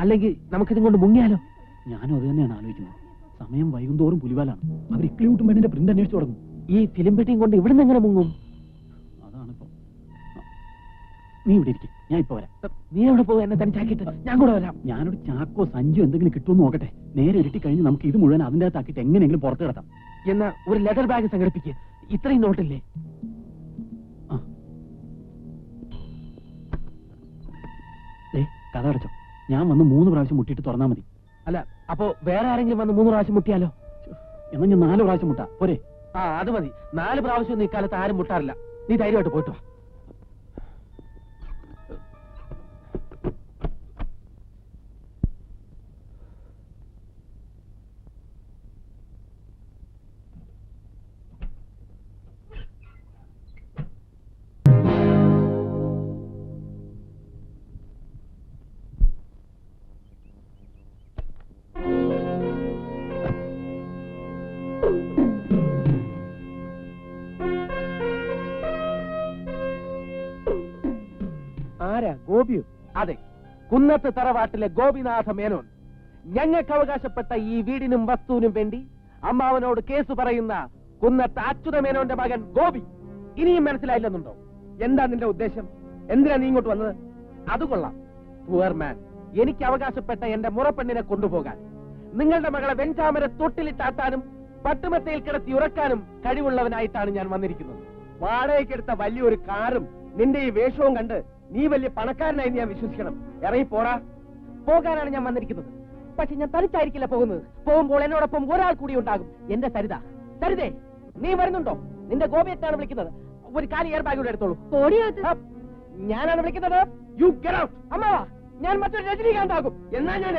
അല്ലെങ്കിൽ നമുക്കിതും കൊണ്ട് മുങ്ങിയാലോ? ഞാനും അത് തന്നെയാണ് ആലോചിക്കുന്നത്. സമയം വൈകുന്തോറും പുലിവാലാണ്. അവർ ഇക്ലിയൂട്ടും പെണ്ണിന്റെ പ്രിന്റ് അന്വേഷിച്ചു തുടങ്ങും. ഈ ഫിലിം പെട്ടിയും കൊണ്ട് ഇവിടുന്ന് എങ്ങനെ മുങ്ങും? അതാണിപ്പോ. നീ ഇവിടെ ഇരിക്കും, ഞാൻ ഇപ്പൊ വരാം. നീ എവിടെ പോകും? എന്നെ തനിച്ചാക്കിയിട്ട് ഞാൻ കൂടെ വരാം. ഞാനൊരു ചാക്കോ സഞ്ചോ എന്തെങ്കിലും കിട്ടുമെന്ന് നോക്കട്ടെ. നേരെ ഇരുട്ടി കഴിഞ്ഞ് നമുക്ക് ഇത് മുഴുവൻ അതിൻ്റെ അകത്താക്കിയിട്ട് എങ്ങനെയെങ്കിലും പുറത്ത് കിടത്താം. എന്നാ ഒരു ലെതർ ബാഗ് സംഘടിപ്പിക്കുക. ഇത്രയും നോട്ടില്ലേ? കഥ അടച്ചോ. ഞാൻ വന്ന് 3 പ്രാവശ്യം മുട്ടിയിട്ട് തുറന്നാൽ മതി. അല്ല, അപ്പോ വേറെ ആരെങ്കിലും വന്ന് 3 പ്രാവശ്യം മുട്ടിയാലോ? എന്നാ ഞാൻ 4 പ്രാവശ്യം മുട്ടാ പോരെ? അത് മതി. 4 പ്രാവശ്യം ഈ കാലത്ത് ആരും മുട്ടാറില്ല. നീ ധൈര്യമായിട്ട് പോയിട്ട് വാ. ആരാ? ഗോപിയോ? അതെ, കുന്നത്ത് തറവാട്ടിലെ ഗോപിനാഥ മേനോൻ. ഞങ്ങൾക്ക് അവകാശപ്പെട്ട ഈ വീടിനും വസ്തുവിനും വേണ്ടി അമ്മാവനോട് കേസ് പറയുന്ന കുന്നത്ത് അച്യുത മേനോന്റെ മകൻ ഗോപി. ഇനിയും മനസ്സിലായില്ലെന്നുണ്ടോ? എന്താ നിന്റെ ഉദ്ദേശം? എന്തിനാ നീ ഇങ്ങോട്ട് വന്നത്? അത് കൊള്ളാം, പുവർ മാൻ. എനിക്ക് അവകാശപ്പെട്ട എന്റെ മുറപ്പെണ്ണിനെ കൊണ്ടുപോകാൻ, നിങ്ങളുടെ മകളെ വെഞ്ചാമര തൊട്ടിലിട്ടാട്ടാനും പട്ടുമത്തയിൽ കിടത്തി ഉറക്കാനും കഴിവുള്ളവനായിട്ടാണ് ഞാൻ വന്നിരിക്കുന്നത്. വാടകയ്ക്കെടുത്ത വലിയൊരു കാറും നിന്റെ ഈ വേഷവും കണ്ട് നീ വലിയ പണക്കാരനായി ഞാൻ വിശ്വസിക്കണം. ഇറങ്ങി പോടാ. പോകാനാണ് ഞാൻ വന്നിരിക്കുന്നത്. പക്ഷെ ഞാൻ തനിച്ചായിരിക്കില്ല പോകുന്നത്. പോകുമ്പോൾ എന്നോടൊപ്പം ഒരാൾ കൂടി ഉണ്ടാകും. എന്റെ സരിത. സരിതേ, നീ വരുന്നുണ്ടോ? നിന്റെ ഗോപിയറ്റാണ് വിളിക്കുന്നത്. ഒരു കാലി എയർ ബാഗ് കൂടെ എടുത്തോളൂ. ഞാനാണ് വിളിക്കുന്നത്. You get out. അമ്മാവാ, ഞാൻ മറ്റൊരു രജനീകാന്ത് ആകും. എന്നാ ഞാൻ